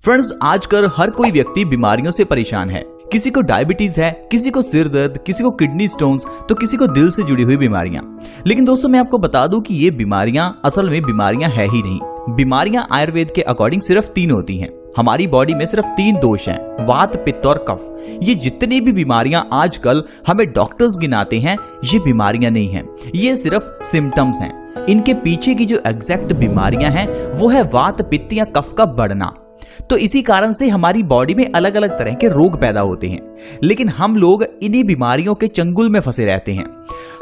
Friends, आजकल हर कोई व्यक्ति बीमारियों से परेशान है। किसी को डायबिटीज है, किसी को सिर दर्द, किसी को किडनी स्टोन्स, तो किसी को दिल से जुड़ी हुई बीमारियां। लेकिन दोस्तों, मैं आपको बता दूं कि ये बीमारियां असल में बीमारियां है ही नहीं। बीमारियां आयुर्वेद के अकॉर्डिंग सिर्फ 3 होती हैं। हमारी बॉडी में सिर्फ 3 दोष हैं, वात, पित्त और कफ। ये जितनी भी बीमारियां आजकल हमें डॉक्टर्स गिनाते हैं, ये बीमारियां नहीं हैं, ये सिर्फ सिम्टम्स हैं। इनके पीछे की जो एग्जैक्ट बीमारियां हैं वो है वात, पित्त या कफ का बढ़ना। तो इसी कारण से हमारी बॉडी में अलग अलग तरह के रोग पैदा होते हैं, लेकिन हम लोग इन्हीं बीमारियों के चंगुल में फंसे रहते हैं।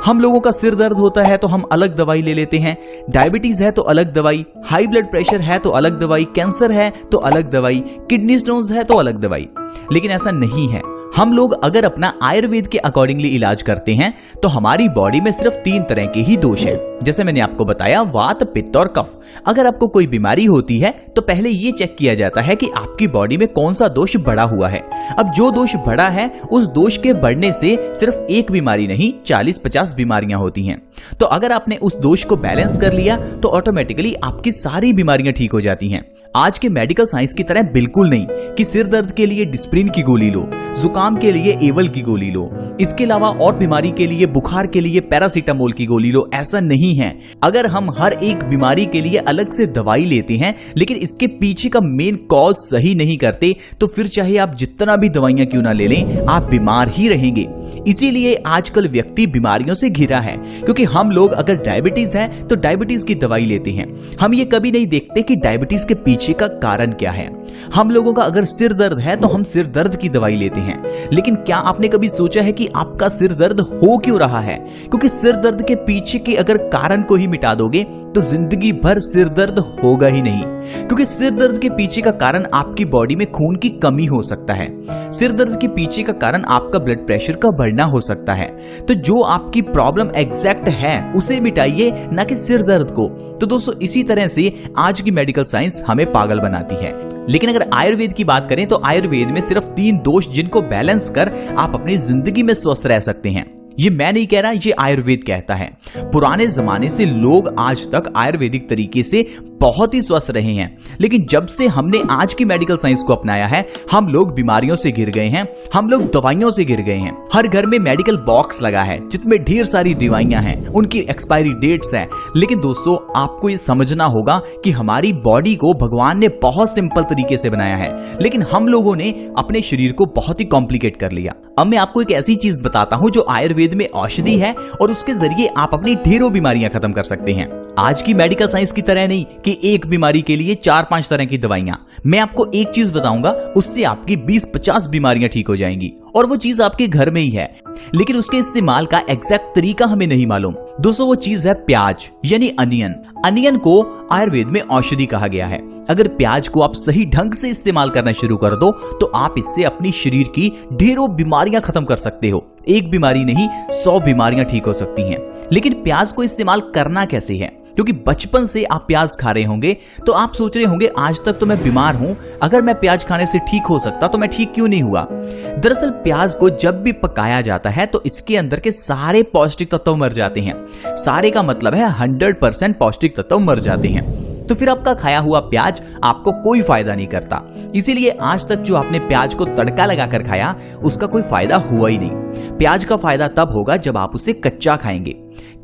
हम लोगों का सिर दर्द होता है तो हम अलग दवाई ले लेते हैं, डायबिटीज है तो अलग दवाई, हाई ब्लड प्रेशर है तो अलग दवाई, कैंसर है तो अलग दवाई, किडनी स्टोन्स है तो अलग दवाई। लेकिन ऐसा नहीं है। हम लोग अगर अपना आयुर्वेद के अकॉर्डिंगली इलाज करते हैं तो हमारी बॉडी में सिर्फ 3 तरह के ही दोष हैं, जैसे मैंने आपको बताया, वात, पित्त और कफ। अगर आपको कोई बीमारी होती है तो पहले ये चेक किया जाता है कि आपकी बॉडी में कौन सा दोष बढ़ा हुआ है। अब जो दोष बढ़ा है, उस दोष के बढ़ने से सिर्फ एक बीमारी नहीं, 40-50 बीमारियां होती हैं। तो अगर आपने उस दोष को बैलेंस कर लिया तो ऑटोमेटिकली आपकी सारी बीमारियां ठीक हो जाती हैं। आज के मेडिकल साइंस की तरह बिल्कुल नहीं कि सिर दर्द के लिए डिस्प्रिन की गोली लो, जुकाम के लिए एवल की गोली लो, इसके अलावा और बीमारी के लिए, बुखार के लिए पैरासीटामोल की गोली लो। ऐसा नहीं है। अगर हम हर एक बीमारी के लिए अलग से दवाई लेते हैं लेकिन इसके पीछे का मेन कॉज सही नहीं करते, तो फिर चाहे आप जितना भी दवाइयां क्यों ना ले लें, आप बीमार ही रहेंगे। इसीलिए आजकल व्यक्ति बीमारियों से घिरा है, क्योंकि हम लोग अगर डायबिटीज है तो डायबिटीज की दवाई लेते हैं। हम ये कभी नहीं देखते कि डायबिटीज के पीछे का कारण क्या है। हम लोगों का अगर सिर दर्द है तो हम सिर दर्द की दवाई लेते हैं, लेकिन क्या आपने कभी सोचा है कि आपका सिर दर्द हो क्यों रहा है? क्योंकि सिर दर्द के पीछे के अगर कारण को ही मिटा दोगे तो जिंदगी भर सिर दर्द होगा ही नहीं। क्योंकि सिर दर्द के पीछे का कारण आपकी बॉडी में खून की कमी हो सकता है। सिर दर्द के पीछे का कारण आपका ब्लड प्रेशर का बढ़ना हो सकता है। तो जो आपकी प्रॉब्लम एग्जैक्ट है उसे मिटाइए, ना कि सिर दर्द को। तो दोस्तों, इसी तरह से आज की मेडिकल साइंस हमें पागल बनाती है। लेकिन अगर आयुर्वेद की बात करें तो आयुर्वेद में सिर्फ 3 दोष जिनको बैलेंस कर आप अपनी जिंदगी में स्वस्थ रह सकते हैं। ये मैं नहीं कह रहा, ये आयुर्वेद कहता है। पुराने जमाने से लोग आज तक आयुर्वेदिक तरीके से बहुत ही स्वस्थ रहे हैं, लेकिन जब से हमने आज की मेडिकल साइंस को अपनाया है, हम लोग बीमारियों से घिर गए हैं, हम लोग दवाइयों से घिर गए हैं। हर घर में मेडिकल बॉक्स लगा है जिसमें ढेर सारी दवाइयां हैं, उनकी एक्सपायरी डेट्स हैं। लेकिन दोस्तों, आपको ये समझना होगा कि हमारी बॉडी को भगवान ने बहुत सिंपल तरीके से बनाया है, लेकिन हम लोगों ने अपने शरीर को बहुत ही कॉम्प्लिकेट कर लिया। अब मैं आपको एक ऐसी चीज बताता हूं जो आयुर्वेद में औषधि है और उसके जरिए आप अपनी ढेरों बीमारियां खत्म कर सकते हैं। आज की मेडिकल साइंस की तरह नहीं कि एक बीमारी के लिए 4-5 तरह की दवाइयां। मैं आपको एक चीज बताऊंगा, उससे आपकी 20-50 बीमारियां ठीक हो जाएंगी, और वो चीज आपके घर में ही है, लेकिन उसके इस्तेमाल का एग्जैक्ट तरीका हमें नहीं मालूम। दोस्तों, वो चीज है प्याज, यानी अनियन। अनियन को आयुर्वेद में औषधि कहा गया है। अगर प्याज को आप सही ढंग से इस्तेमाल करना शुरू कर दो तो आप इससे अपनी शरीर की ढेरों बीमारियां खत्म कर सकते हो। एक बीमारी नहीं, 100 बीमारियां ठीक हो सकती हैं। लेकिन प्याज को इस्तेमाल करना कैसे है? क्योंकि बचपन से आप प्याज खा रहे होंगे तो आप सोच रहे होंगे, आज तक तो मैं बीमार हूं, अगर मैं प्याज खाने से ठीक हो सकता तो मैं ठीक क्यों नहीं हुआ? दरअसल प्याज को जब भी पकाया जाता है तो इसके अंदर के सारे पौष्टिक तत्व मर जाते हैं। सारे का मतलब है 100% पौष्टिक तत्व मर जाते हैं। तो फिर आपका खाया हुआ प्याज आपको कोई फायदा नहीं करता। इसीलिए आज तक जो आपने प्याज को तड़का लगाकर खाया, उसका कोई फायदा हुआ ही नहीं। प्याज का फायदा तब होगा जब आप उसे कच्चा खाएंगे।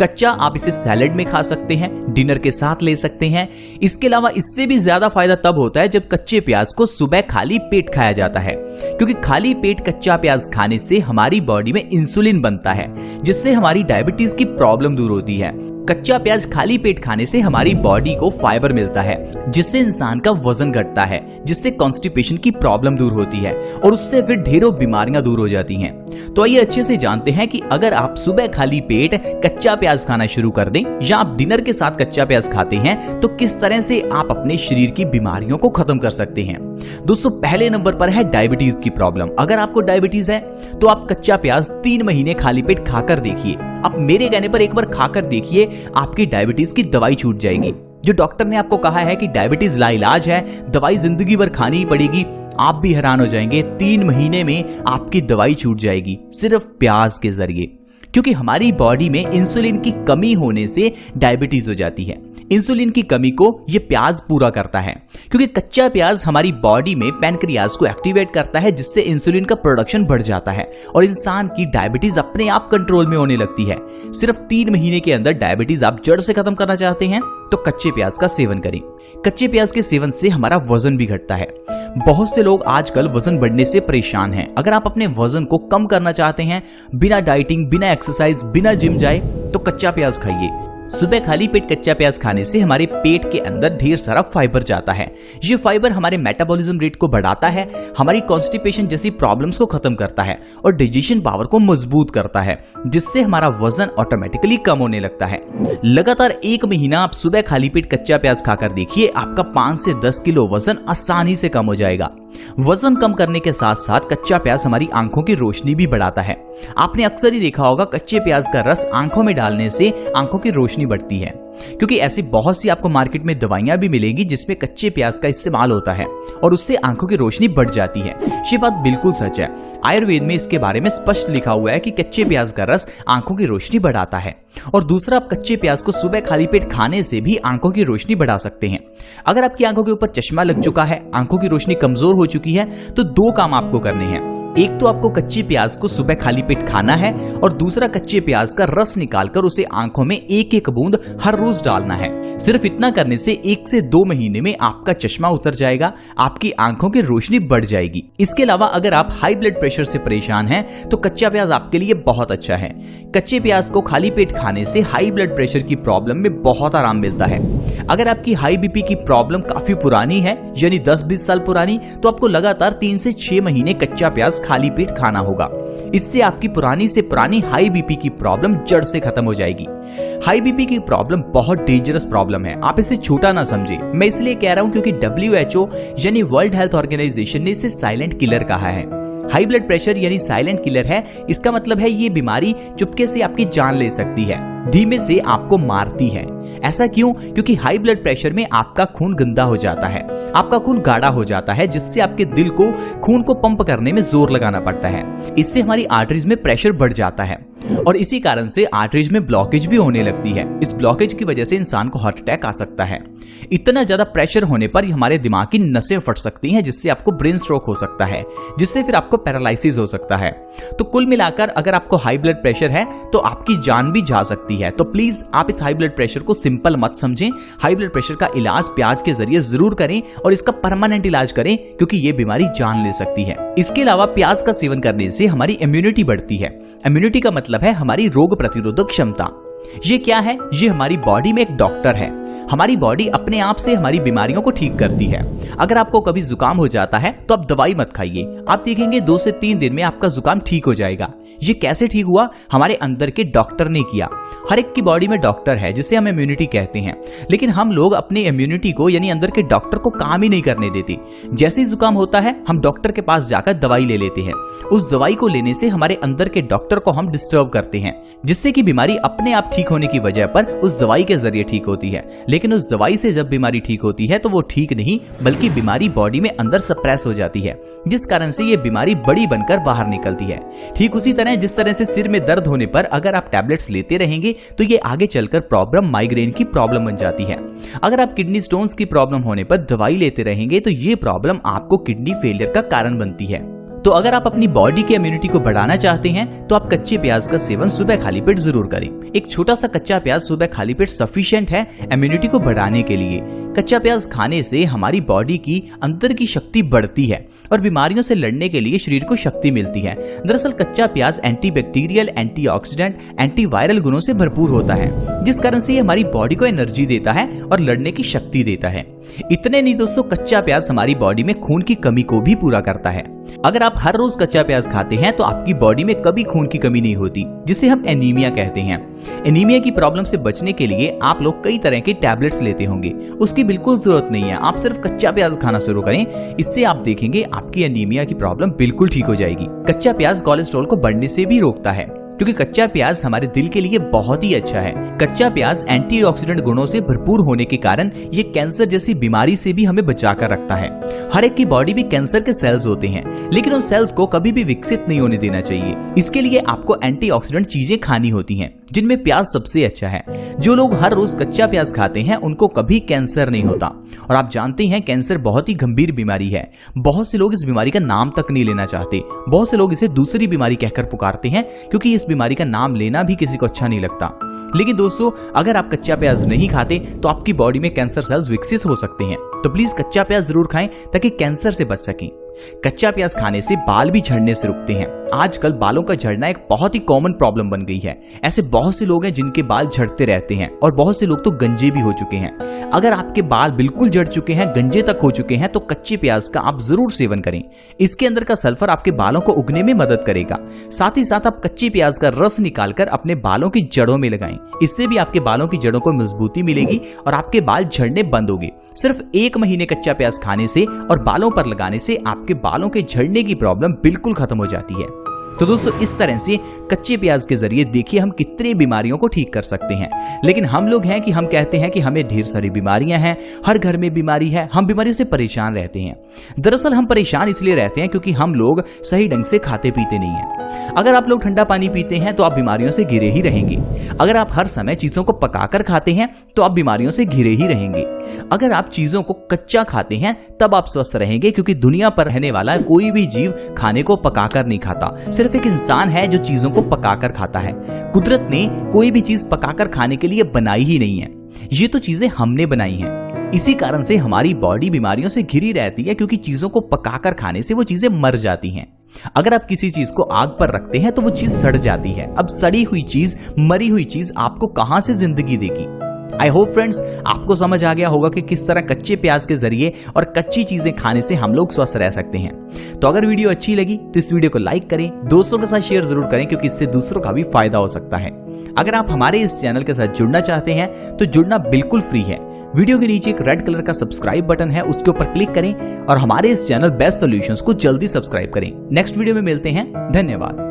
कच्चा आप इसे सैलेड में खा सकते हैं, डिनर के साथ ले सकते हैं। इसके अलावा इससे भी ज्यादा फायदा तब होता है जब कच्चे प्याज को सुबह खाली पेट खाया जाता है, क्योंकि खाली पेट कच्चा प्याज खाने से हमारी बॉडी में इंसुलिन बनता है, जिससे हमारी डायबिटीज की प्रॉब्लम दूर होती है। कच्चा प्याज खाली पेट खाने से हमारी बॉडी को फाइबर मिलता है, जिससे इंसान का वजन घटता है, जिससे कॉन्स्टिपेशन की प्रॉब्लम दूर होती है, और उससे फिर ढेरों बीमारियां दूर हो जाती हैं। तो आइए अच्छे से जानते हैं कि अगर आप सुबह खाली पेट कच्चा प्याज खाना शुरू कर दें, या आप डिनर के साथ कच्चा प्याज खाते हैं, तो किस तरह से आप अपने शरीर की बीमारियों को खत्म कर सकते हैं। दोस्तों, पहले नंबर पर है डायबिटीज की प्रॉब्लम। अगर आपको डायबिटीज है तो आप कच्चा प्याज 3 महीने खाली पेट खाकर देखिए। आप मेरे कहने पर एक बार खाकर देखिए, आपकी डायबिटीज की दवाई छूट जाएगी। जो डॉक्टर ने आपको कहा है कि डायबिटीज लाइलाज है, दवाई जिंदगी भर खानी ही पड़ेगी, आप भी हैरान हो जाएंगे। 3 महीने में आपकी दवाई छूट जाएगी सिर्फ प्याज के जरिए। क्योंकि हमारी बॉडी में इंसुलिन की कमी होने से डायबिटीज हो जाती है। इंसुलिन की कमी को ये प्याज पूरा करता है, क्योंकि कच्चा प्याज हमारी बॉडी में पैनक्रियाज को एक्टिवेट करता है, जिससे इंसुलिन का प्रोडक्शन बढ़ जाता है और इंसान की डायबिटीज अपने आप कंट्रोल में होने लगती है। सिर्फ 3 महीने के अंदर डायबिटीज आप जड़ से खत्म करना चाहते हैं तो कच्चे प्याज का सेवन करें। कच्चे प्याज के सेवन से हमारा वजन भी घटता है। बहुत से लोग आजकल वजन बढ़ने से परेशान हैं। अगर आप अपने वजन को कम करना चाहते हैं बिना डाइटिंग, बिना एक्सरसाइज, बिना जिम जाए, तो कच्चा प्याज खाइए। सुबह खाली पेट कच्चा प्याज खाने से हमारे पेट के अंदर ढेर सारा फाइबर जाता है। ये फाइबर हमारे मेटाबॉलिज्म रेट को बढ़ाता है, हमारी कॉन्स्टिपेशन जैसी प्रॉब्लम्स को खत्म करता है और डाइजेशन पावर को मजबूत करता है, जिससे हमारा वजन ऑटोमेटिकली कम होने लगता है। लगातार 1 महीना आप सुबह खाली पेट कच्चा प्याज खाकर देखिए, आपका 5 से 10 किलो वजन आसानी से कम हो जाएगा। वजन कम करने के साथ साथ कच्चा प्याज हमारी आंखों की रोशनी भी बढ़ाता है। आपने अक्सर ही देखा होगा कच्चे प्याज का रस आंखों में डालने से आंखों की रोशनी बढ़ती है, क्योंकि ऐसी बहुत सी आपको मार्केट में दवाइयां भी मिलेंगी जिसमें कच्चे प्याज का इस्तेमाल होता है और उससे आंखों की रोशनी बढ़ जाती है। ये बात बिल्कुल सच है। आयुर्वेद में इसके बारे में स्पष्ट लिखा हुआ है कि कच्चे प्याज का रस आंखों की रोशनी बढ़ाता है। और दूसरा, आप कच्चे प्याज को सुबह खाली पेट खाने से भी आंखों की रोशनी बढ़ा सकते हैं। अगर आपकी आंखों के ऊपर चश्मा लग चुका है, आंखों की रोशनी कमजोर हो चुकी है, तो 2 काम आपको करने हैं। एक तो आपको कच्चे प्याज को सुबह खाली पेट खाना है और दूसरा कच्चे प्याज का रस निकालकर उसे आंखों में 1-1 बूंद हर रोज डालना है। सिर्फ इतना करने से 1 से 2 महीने में आपका चश्मा उतर जाएगा, आपकी आंखों की रोशनी बढ़ जाएगी। इसके अलावा अगर आप हाई ब्लड प्रेशर से परेशान हैं तो कच्चा प्याज आपके लिए बहुत अच्छा है। कच्चे प्याज को खाली पेट खाने से हाई ब्लड प्रेशर की प्रॉब्लम में बहुत आराम मिलता है। अगर आपकी हाई बीपी की प्रॉब्लम काफी पुरानी है, यानी 10-20 साल पुरानी, तो आपको लगातार 3 से 6 महीने कच्चा प्याज खाली पेट खाना होगा। इससे आपकी पुरानी से पुरानी हाई बीपी की प्रॉब्लम जड़ से खत्म हो जाएगी। हाई बीपी की प्रॉब्लम बहुत डेंजरस प्रॉब्लम है, आप इसे छोटा ना समझे। मैं इसलिए कह रहा हूं क्योंकि WHO यानी वर्ल्ड हेल्थ ऑर्गेनाइजेशन ने इसे साइलेंट किलर कहा है। हाई ब्लड प्रेशर यानी साइलेंट किलर है। इसका मतलब है ये बीमारी चुपके से आपकी जान ले सकती है, धीमे से आपको मारती है। ऐसा क्यों? क्योंकि हाई ब्लड प्रेशर में आपका खून गंदा हो जाता है, आपका खून गाढ़ा हो जाता है, जिससे आपके दिल को खून को पंप करने में जोर लगाना पड़ता है। इससे हमारी आर्टरीज में प्रेशर बढ़ जाता है और इसी कारण से आर्टरीज में ब्लॉकेज भी होने लगती है। इस ब्लॉकेज की वजह से इंसान को हार्ट अटैक आ सकता है। इतना ज्यादा प्रेशर होने पर हमारे दिमाग की नसें फट सकती हैं, जिससे आपको ब्रेन स्ट्रोक हो सकता है, जिससे फिर आपको पैरालिसिस हो सकता है। तो कुल मिलाकर अगर आपको हाई ब्लड प्रेशर है तो आपकी जान भी जा सकती है। तो प्लीज आप इस हाई ब्लड प्रेशर को सिंपल मत समझें। हाई ब्लड प्रेशर का इलाज प्याज के जरिए जरूर करें और इसका परमानेंट इलाज करें, क्योंकि ये बीमारी जान ले सकती है। इसके अलावा प्याज का सेवन करने से हमारी इम्यूनिटी बढ़ती है। इम्यूनिटी का मतलब है हमारी रोग प्रतिरोधक क्षमता। ये क्या है? ये हमारी बॉडी में एक डॉक्टर है। हमारी बॉडी अपने आप से हमारी बीमारियों को ठीक करती है। अगर आपको कभी जुकाम हो जाता है तो आप दवाई मत खाइए, आप देखेंगे 2 से 3 दिन में आपका जुकाम ठीक हो जाएगा। ये कैसे ठीक हुआ? हमारे अंदर के डॉक्टर ने किया। हर एक की बॉडी में डॉक्टर है जिसे हम इम्यूनिटी कहते हैं, लेकिन हम लोग अपनी इम्यूनिटी को यानी अंदर के डॉक्टर को काम ही नहीं करने देते। जैसे ही जुकाम होता है हम डॉक्टर के पास जाकर दवाई ले लेते हैं। उस दवाई को लेने से हमारे अंदर के डॉक्टर को हम डिस्टर्ब करते हैं, जिससे कि बीमारी अपने आप ठीक होने की वजह पर उस दवाई के जरिए ठीक होती है। लेकिन उस दवाई से जब बीमारी ठीक होती है तो वो ठीक नहीं, बल्कि बीमारी बॉडी में अंदर सप्रेस हो जाती है, जिस कारण से ये बीमारी बड़ी बनकर बाहर निकलती है। ठीक उसी तरह जिस तरह से सिर में दर्द होने पर अगर आप टैबलेट्स लेते रहेंगे तो ये आगे चलकर प्रॉब्लम माइग्रेन की प्रॉब्लम बन जाती है। अगर आप किडनी स्टोन्स की प्रॉब्लम होने पर दवाई लेते रहेंगे तो ये प्रॉब्लम आपको किडनी फेलियर का कारण बनती है। तो अगर आप अपनी बॉडी की इम्यूनिटी को बढ़ाना चाहते हैं तो आप कच्चे प्याज का सेवन सुबह खाली पेट जरूर करें। एक छोटा सा कच्चा प्याज सुबह खाली पेट सफिशिएंट है इम्यूनिटी को बढ़ाने के लिए। कच्चा प्याज खाने से हमारी बॉडी की अंदर की शक्ति बढ़ती है और बीमारियों से लड़ने के लिए शरीर को शक्ति मिलती है। दरअसल कच्चा प्याज एंटीबैक्टीरियल, एंटीऑक्सीडेंट, एंटीवायरल गुणों से भरपूर होता है, जिस कारण से ये हमारी बॉडी को एनर्जी देता है और लड़ने की शक्ति देता है। इतने नहीं दोस्तों, कच्चा प्याज हमारी बॉडी में खून की कमी को भी पूरा करता है। अगर आप हर रोज कच्चा प्याज खाते हैं तो आपकी बॉडी में कभी खून की कमी नहीं होती, जिसे हम एनीमिया कहते हैं। एनीमिया की प्रॉब्लम से बचने के लिए आप लोग कई तरह के टैबलेट्स लेते होंगे, उसकी बिल्कुल जरूरत नहीं है। आप सिर्फ कच्चा प्याज खाना शुरू करें, इससे आप देखेंगे आपकी एनीमिया की प्रॉब्लम बिल्कुल ठीक हो जाएगी। कच्चा प्याज कोलेस्ट्रॉल को बढ़ने से भी रोकता है, क्योंकि कच्चा प्याज हमारे दिल के लिए बहुत ही अच्छा है। कच्चा प्याज एंटीऑक्सीडेंट गुणों से भरपूर होने के कारण ये कैंसर जैसी बीमारी से भी हमें बचाकर रखता है। हर एक की बॉडी में कैंसर के सेल्स होते हैं, लेकिन उन सेल्स को कभी भी विकसित नहीं होने देना चाहिए। इसके लिए आपको एंटीऑक्सीडेंट चीजें खानी होती हैं। जिनमें प्याज सबसे अच्छा है। जो लोग हर रोज कच्चा प्याज खाते हैं उनको कभी कैंसर नहीं होता। और आप जानते हैं कैंसर बहुत ही गंभीर बीमारी है। बहुत से लोग इस बीमारी का नाम तक नहीं लेना चाहते। बहुत से लोग इसे दूसरी बीमारी कहकर पुकारते हैं क्योंकि इस बीमारी का नाम लेना भी किसी को अच्छा नहीं लगता। लेकिन दोस्तों, अगर आप कच्चा प्याज नहीं खाते तो आपकी बॉडी में कैंसर सेल्स विकसित हो सकते हैं। तो प्लीज कच्चा प्याज जरूर खाएं ताकि कैंसर से बच सकें। कच्चा प्याज खाने से बाल भी झड़ने से रुकते हैं। आजकल बालों का झड़ना एक बहुत ही कॉमन प्रॉब्लम बन गई है। ऐसे बहुत से लोग हैं जिनके बाल झड़ते रहते हैं और बहुत से लोग तो गंजे भी हो चुके हैं। अगर आपके बाल बिल्कुल झड़ चुके हैं, गंजे तक हो चुके हैं, तो कच्चे प्याज का आप जरूर सेवन करें। इसके अंदर का सल्फर आपके बालों को उगने में मदद करेगा। साथ ही साथ आप कच्चे प्याज का रस निकालकर अपने बालों की जड़ों में लगाएं। इससे भी आपके बालों की जड़ों को मजबूती मिलेगी और आपके बाल झड़ने बंद होंगे। सिर्फ 1 महीने कच्चा प्याज खाने से और बालों पर लगाने से आपके बालों के झड़ने की प्रॉब्लम बिल्कुल खत्म हो जाती है। तो दोस्तों, इस तरह से कच्चे प्याज के जरिए देखिए हम कितनी बीमारियों को ठीक कर सकते हैं। लेकिन हम लोग हैं कि हम कहते हैं कि हमें ढेर सारी बीमारियां हैं, हर घर में बीमारी है, हम बीमारियों से परेशान रहते हैं। दरअसल हम परेशान इसलिए रहते हैं क्योंकि हम लोग सही ढंग से खाते पीते नहीं हैं। अगर आप लोग ठंडा पानी पीते हैं तो आप बीमारियों से घिरे ही रहेंगे। अगर आप हर समय चीजों को पकाकर खाते हैं तो आप बीमारियों से घिरे ही रहेंगे। अगर आप चीजों को कच्चा खाते हैं तब आप स्वस्थ रहेंगे, क्योंकि दुनिया पर रहने वाला कोई भी जीव खाने को पकाकर नहीं खाता। सिर्फ एक इंसान है जो चीजों को पकाकर खाता है। कुदरत ने कोई भी चीज पकाकर खाने के लिए बनाई ही नहीं है। ये तो चीजें हमने बनाई हैं। इसी कारण से हमारी बॉडी बीमारियों से घिरी रहती है, क्योंकि चीजों को पकाकर खाने से वो चीजें मर जाती हैं। अगर आप किसी चीज को आग पर रखते हैं तो वो चीज सड़ जाती है। अब सड़ी हुई चीज, मरी हुई चीज आपको कहां से जिंदगी देगी। आई होप फ्रेंड्स, आपको समझ आ गया होगा कि किस तरह कच्चे प्याज के जरिए और कच्ची चीजें खाने से हम लोग स्वस्थ रह सकते हैं। तो अगर वीडियो अच्छी लगी तो इस वीडियो को लाइक करें, दोस्तों के साथ शेयर जरूर करें, क्योंकि इससे दूसरों का भी फायदा हो सकता है। अगर आप हमारे इस चैनल के साथ जुड़ना चाहते हैं तो जुड़ना बिल्कुल फ्री है। वीडियो के नीचे एक रेड कलर का सब्सक्राइब बटन है, उसके ऊपर क्लिक करें और हमारे इस चैनल बेस्ट सॉल्यूशंस को जल्दी सब्सक्राइब करें। नेक्स्ट वीडियो में मिलते हैं। धन्यवाद।